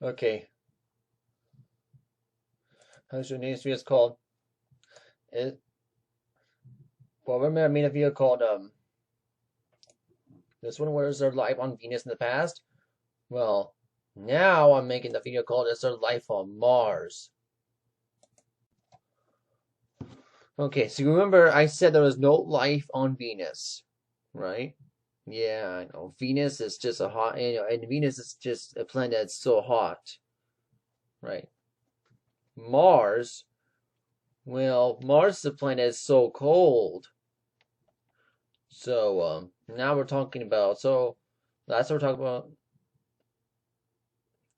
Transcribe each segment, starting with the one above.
Okay, how's your name video called? It, well, remember I made a video called this one where is there life on Venus in the past? Well, now I'm making the video called Is There Life on Mars? Okay, so you remember I said there was no life on Venus, right? Yeah, I know. Venus is just a hot, and Venus is just a planet that's so hot, right? Mars, well, Mars is a planet that's so cold. So, now we're talking about, so that's what we're talking about.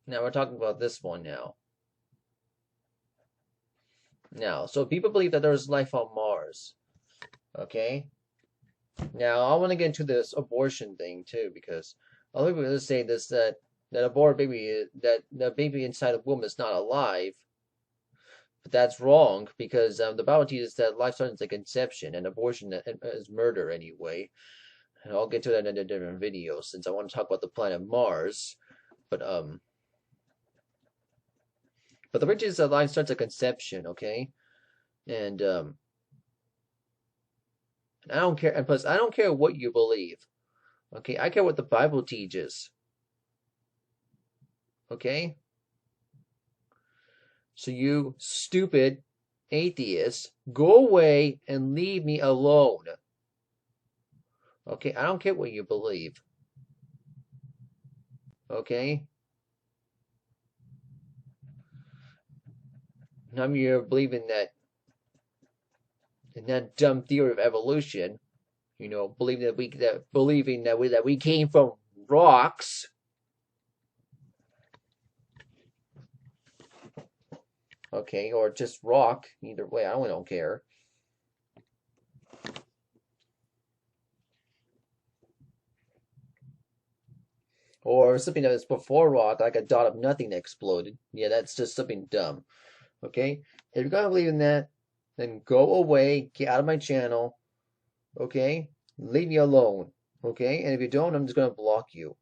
Now we're talking about this one now. So people believe that there's life on Mars. Okay. Now I want to get into this abortion thing too, because a lot of people say this that abort baby that the baby inside the womb is not alive, but that's wrong because the Bible teaches that life starts at conception and abortion is murder anyway. And I'll get to that in a different video since I want to talk about the planet Mars. But the point is that life starts at conception, okay? And I don't care, and plus I don't care what you believe. Okay, I care what the Bible teaches. Okay? So you stupid atheists, go away and leave me alone. Okay, I don't care what you believe. Okay? None of you are believing that in that dumb theory of evolution. You know, believing that we came from rocks. Okay, or just rock. Either way, I don't care. Or something that was before rock, like a dot of nothing that exploded. Yeah, that's just something dumb. Okay? If you're gonna believe in that, then go away, get out of my channel. Okay? Leave me alone. Okay? And if you don't, I'm just gonna block you.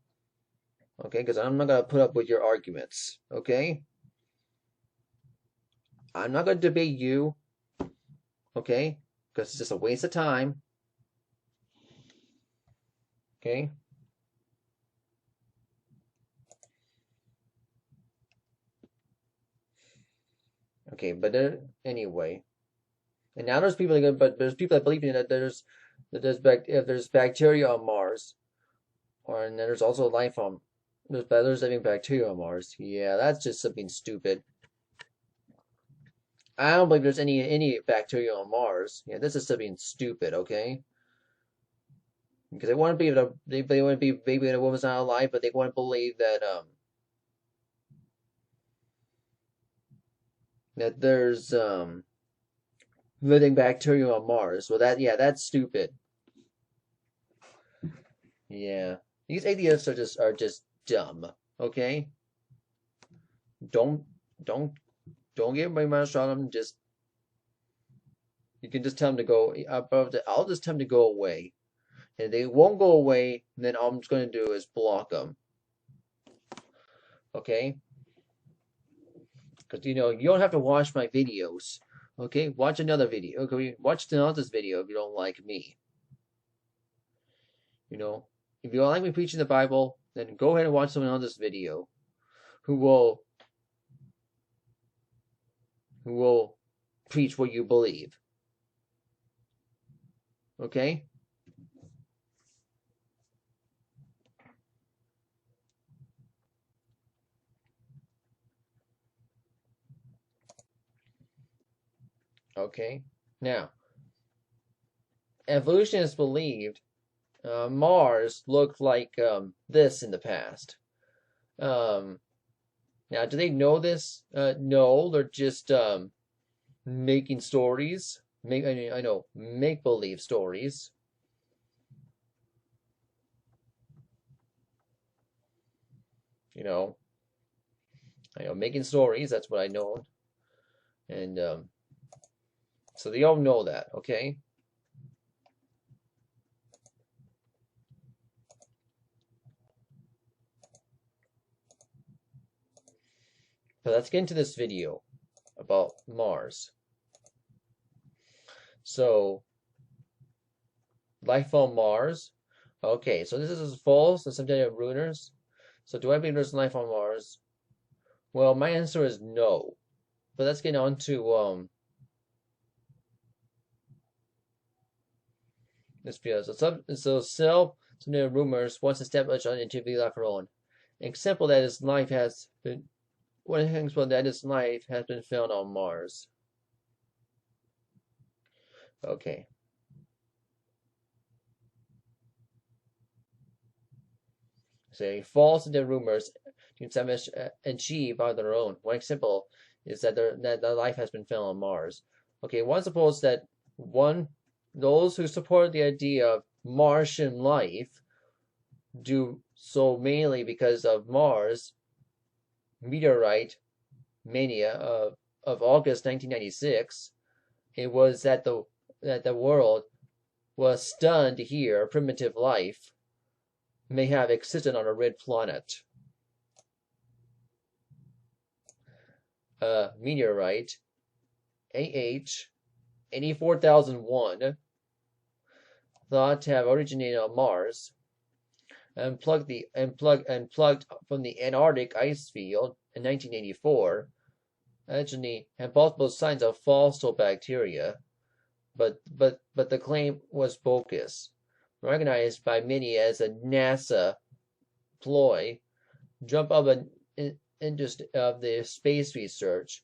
Okay? Because I'm not gonna put up with your arguments. Okay? I'm not gonna debate you. Okay? Because it's just a waste of time. Okay? Okay, but there, anyway. And now there's people that believe in that if there's bacteria on Mars, and then there's also life on there's living bacteria on Mars. Yeah, that's just something stupid. I don't believe there's any bacteria on Mars. Yeah, this is something stupid. Okay, because they want to be able to they want to be maybe a woman's not alive, but they want to believe that there's living bacteria on Mars. Well, that's stupid. Yeah, these atheists are just dumb. Okay, don't don't don't get my mouth shut on them. Just you can just tell them to go. I'll just tell them to go away, and they won't go away. Then all I'm just going to do is block them. Okay, because you don't have to watch my videos. Okay, watch another video. Okay, watch another video if you don't like me. If you don't like me preaching the Bible, then go ahead and watch someone else's video who will preach what you believe. Okay? Okay. Now, evolutionists believed Mars looked like this in the past. Um, Now, do they know this? No, they're just making stories. I know, make believe stories. You know, I know, making stories. That's what I know, and so they all know that. Okay. But let's get into this video about Mars. So, life on Mars. Okay, so this is false. There's some data rumors. So, do I believe there's life on Mars? Well, my answer is no. But let's get on to this video. So some data rumors once established on interview life alone. Example that his life has been one example that his life has been found on Mars. Okay. So false the rumors to achieve on their own. One example is that the life has been found on Mars. Okay, one suppose that those who support the idea of Martian life do so mainly because of Mars meteorite mania of August 1996. It was that the world was stunned to hear primitive life may have existed on a red planet. Meteorite AH 84001 thought to have originated on Mars and plugged from the Antarctic ice field in 1984. Actually had multiple signs of fossil bacteria, but the claim was bogus, recognized by many as a NASA ploy, jump up an interest of the space research,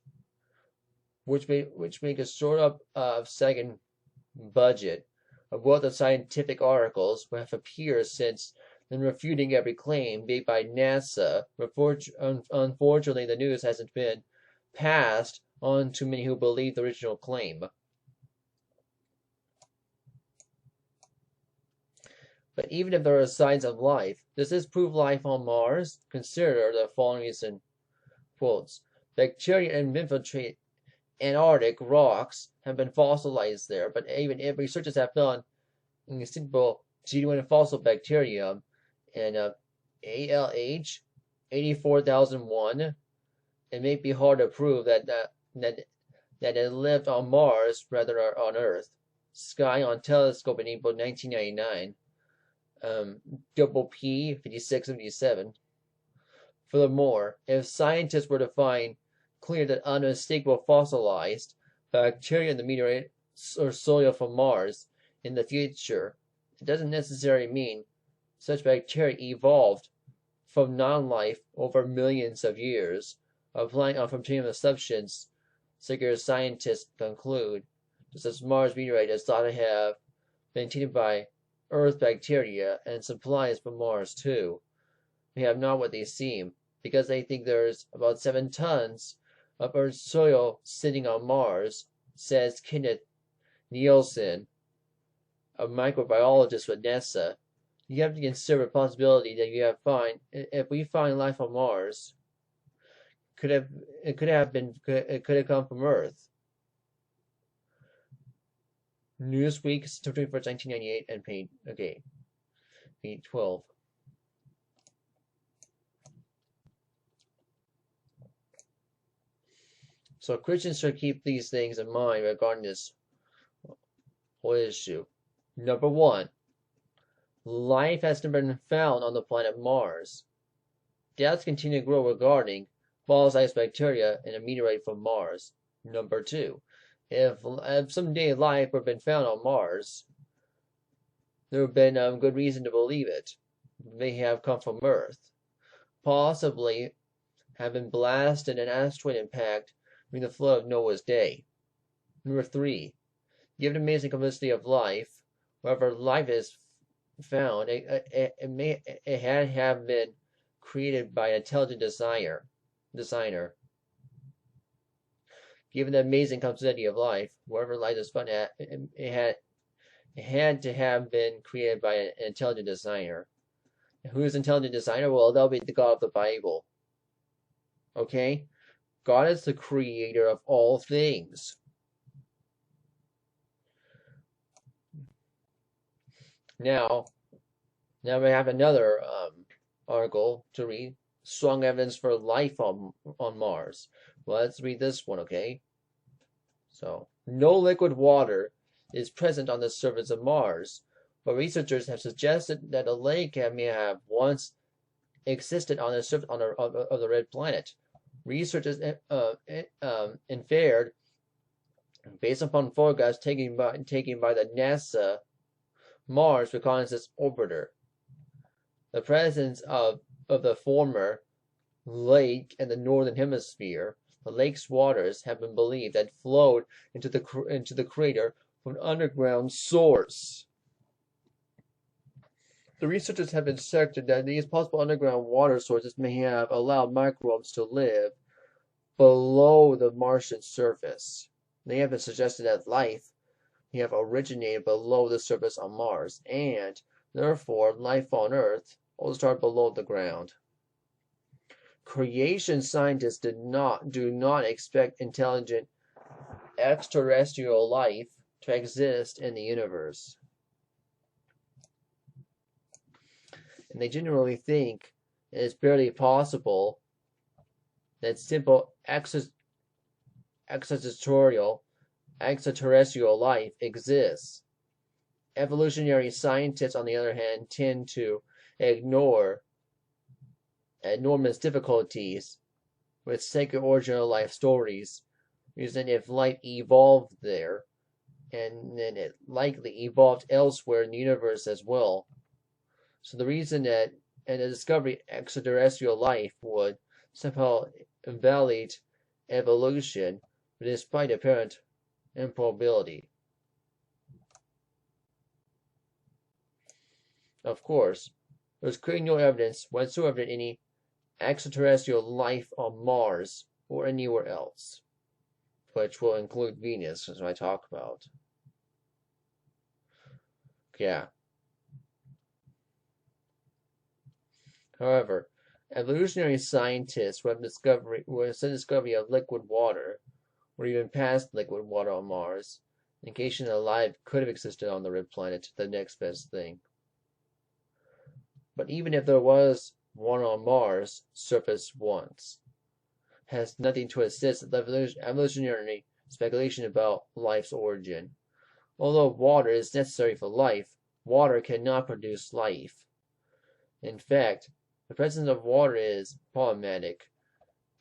which make a sort of second budget of what the scientific articles have appeared since then, refuting every claim made by NASA. Unfortunately, the news hasn't been passed on to many who believe the original claim. But even if there are signs of life, does this prove life on Mars? Consider the following recent quotes. Bacteria infiltrate Antarctic rocks have been fossilized there, but even if researchers have found simple genuine fossil bacteria and ALH 84001, it may be hard to prove that it lived on Mars rather than on Earth. Sky on Telescope in April 1999. Double P 5677. Furthermore, if scientists were to find clear that unmistakable fossilized bacteria in the meteorite or soil from Mars in the future, it doesn't necessarily mean such bacteria evolved from non-life over millions of years. Applying from chain of assumptions, secular scientists conclude just as Mars meteorite is thought to have been tainted by Earth bacteria and supplies from Mars too. They have not what they seem, because they think there's about 7 tons of Earth's soil sitting on Mars, says Kenneth Nielsen, a microbiologist with NASA. You have to consider the possibility that if we find life on Mars, it could have come from Earth. Newsweek, September 21st, 1998, and page 12. So Christians should keep these things in mind regarding this whole issue. Number 1, life has never been found on the planet Mars. Doubts continue to grow regarding fossilized bacteria in a meteorite from Mars. Number 2, if someday life were been found on Mars, there would have been good reason to believe it. It may have come from Earth, possibly have been blasted in an asteroid impact during the flood of Noah's day. Number 3, given the amazing complexity of life, wherever life is found, it had have been created by an intelligent designer. Given the amazing complexity of life, wherever life is found, it had to have been created by an intelligent designer. Who is an intelligent designer? Well, that'll be the God of the Bible. Okay? God is the creator of all things. Now we have another article to read. strong evidence for life on Mars. Well, let's read this one, okay? So, no liquid water is present on the surface of Mars, but researchers have suggested that a lake may have once existed on the surface of the red planet. Researchers inferred, based upon photographs taken by the NASA Mars Reconnaissance Orbiter, the presence of the former lake in the northern hemisphere. The lake's waters have been believed that flowed into the crater from an underground source. The researchers have inserted that these possible underground water sources may have allowed microbes to live below the Martian surface. They have suggested that life may have originated below the surface on Mars, and therefore life on Earth also started below the ground. Creation scientists do not expect intelligent extraterrestrial life to exist in the universe. And they generally think it is barely possible that simple extraterrestrial life exists. Evolutionary scientists, on the other hand, tend to ignore enormous difficulties with sacred original life stories, reason if life evolved there, and then it likely evolved elsewhere in the universe as well. So the reason that the discovery of extraterrestrial life would somehow invalidate evolution, despite apparent improbability. Of course, there's clearly no evidence whatsoever that any extraterrestrial life on Mars or anywhere else, which will include Venus, as I talk about. Yeah. However, evolutionary scientists with the discovery of liquid water, or even past liquid water on Mars, indication that life could have existed on the red planet, the next best thing. But even if there was one on Mars' surface once, has nothing to assist the evolutionary speculation about life's origin. Although water is necessary for life, water cannot produce life. In fact, the presence of water is problematic,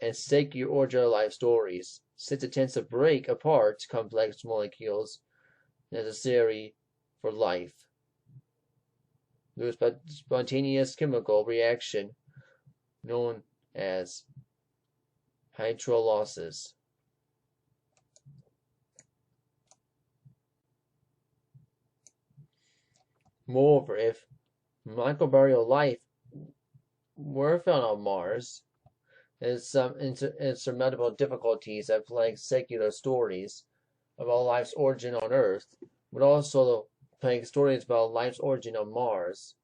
and sacred original life stories, since it tends to break apart complex molecules necessary for life. Through a spontaneous chemical reaction known as hydrolysis. Moreover, if microbial life were found on Mars, and some insurmountable difficulties that plague secular stories about life's origin on Earth would also plague stories about life's origin on Mars,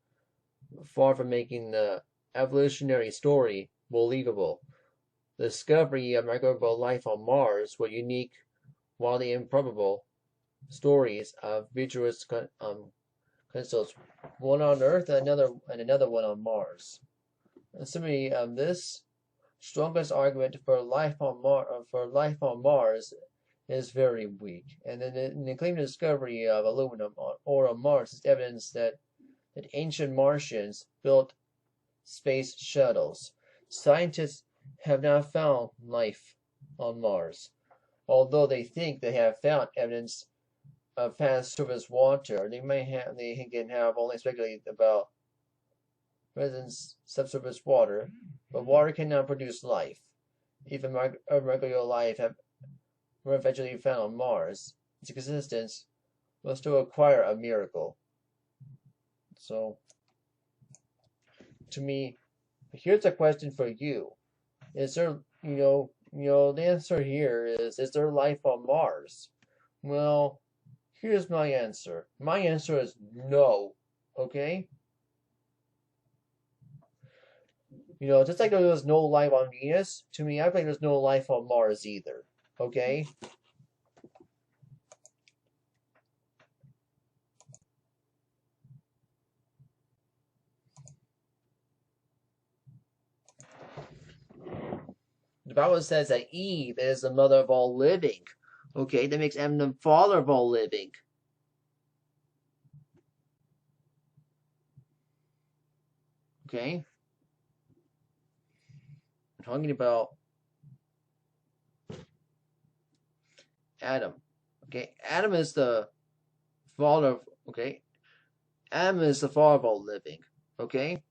far from making the evolutionary story believable. The discovery of microbial life on Mars were unique, wildly improbable stories of vitreous crystals, one on Earth and another one on Mars. And similarly, this strongest argument for life on Mars is very weak, and the claimed discovery of aluminum ore on Mars is evidence that ancient Martians built space shuttles. Scientists have not found life on Mars, although they think they have found evidence of past surface water. They can have only speculated about presence subsurface water, but water cannot produce life. Even regular life were eventually found on Mars. Its existence will still require a miracle. So, to me, here's a question for you: is there, the answer here is there life on Mars? Well, here's my answer. My answer is no. Okay? Just like there was no life on Venus, to me, I think there's no life on Mars either. Okay? Bible says that Eve is the mother of all living. Okay, that makes Adam the father of all living. Okay? I'm talking about Adam. Okay, Adam is the father of, okay? Adam is the father of all living. Okay?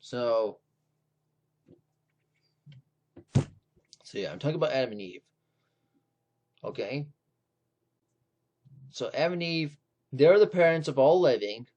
So yeah, I'm talking about Adam and Eve. Okay? So Adam and Eve, they're the parents of all living.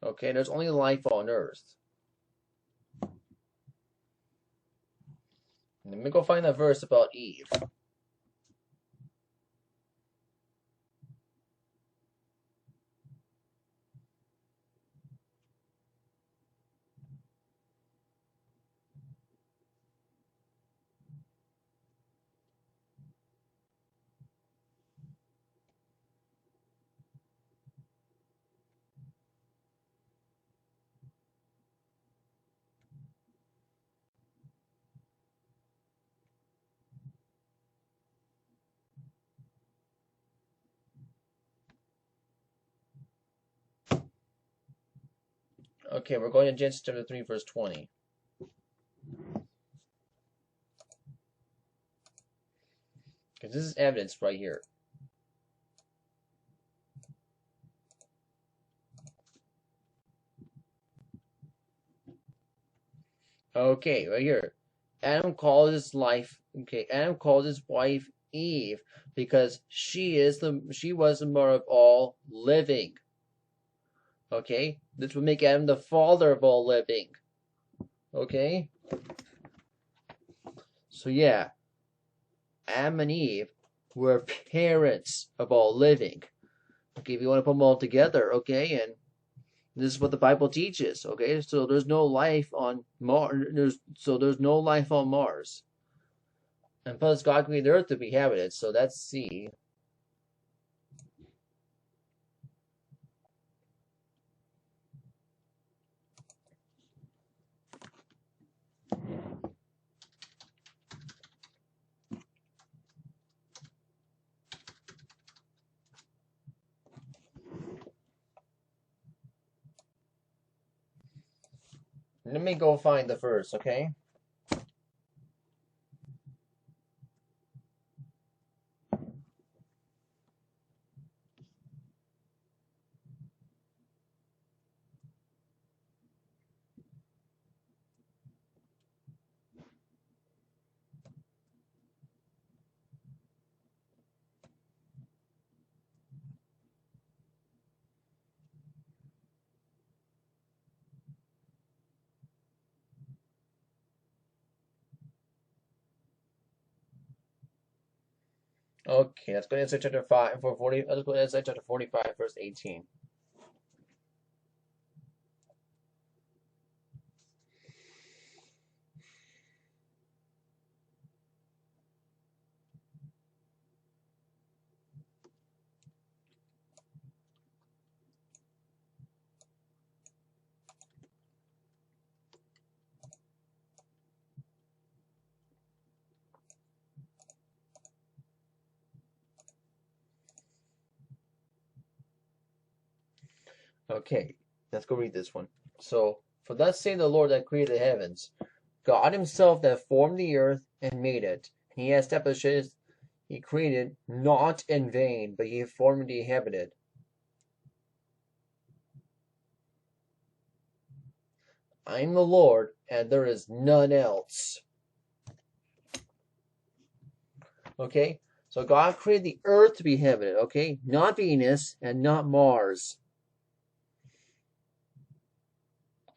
Okay, there's only life on earth. Let me go find that verse about Eve. Okay, we're going to Genesis chapter 3, verse 20. Because this is evidence right here. Okay, right here. Adam called his wife Eve because she was the mother of all living. Okay? This would make Adam the father of all living. Okay? So yeah. Adam and Eve were parents of all living. Okay, if you want to put them all together, okay, and this is what the Bible teaches, okay? So there's no life on Mars. There's no life on Mars. And plus God created the earth to be inhabited, so that's C. Let me go find the verse, okay? Okay, let's go to Isaiah chapter 5 for 40. Let's go to Isaiah chapter 45, verse 18. Okay, let's go read this one. So, for thus saith the Lord that created the heavens, God himself that formed the earth and made it. He established it, he created not in vain, but he formed and inhabited. I am the Lord, and there is none else. Okay, so God created the earth to be inhabited, okay? Not Venus and not Mars.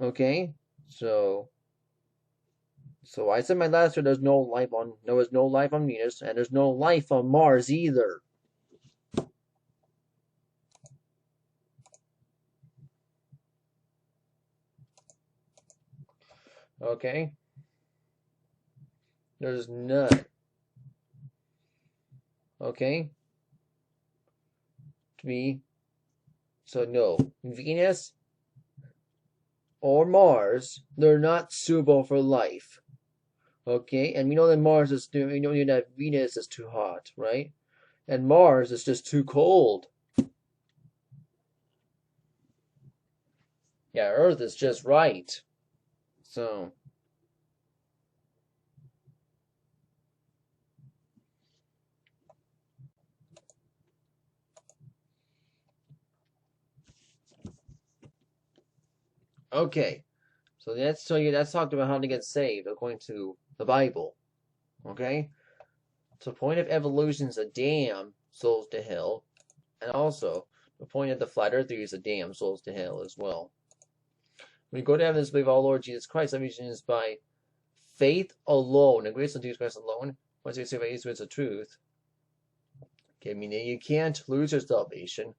Okay, so I said my last year there was no life on Venus, and there's no life on Mars either. Okay? There's none. Okay? To be, so no. Venus or Mars, they're not suitable for life. Okay? And we know that we know that Venus is too hot, right? And Mars is just too cold. Yeah, Earth is just right. So, okay. So that's talked about how to get saved according to the Bible. Okay? So the point of evolution is to damn souls to hell. And also, the point of the flat earth theory is to damn souls to hell as well. When you go to heaven and believe our Lord Jesus Christ, salvation is by faith alone, and grace of Jesus Christ alone. Once you say by His words of truth, okay, meaning you can't lose your salvation.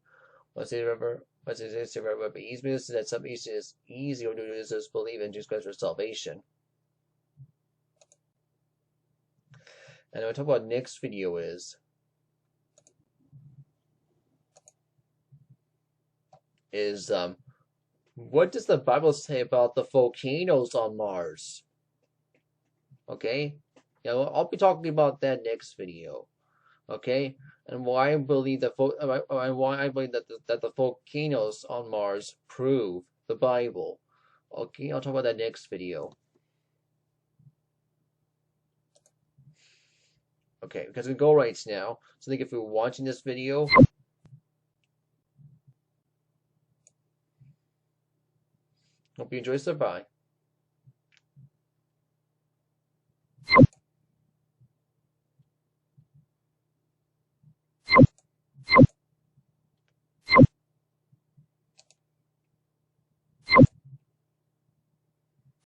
Once you remember by His words that salvation is easy or to do is just believe in Jesus Christ for salvation. And what I talk about next video is what does the Bible say about the volcanoes on Mars? Okay, yeah, well, I'll be talking about that next video. Okay, and why I believe that the volcanoes on Mars prove the Bible. Okay, I'll talk about that next video. Okay, because we go right now. So thank you for watching this video. Hope you enjoy. So bye.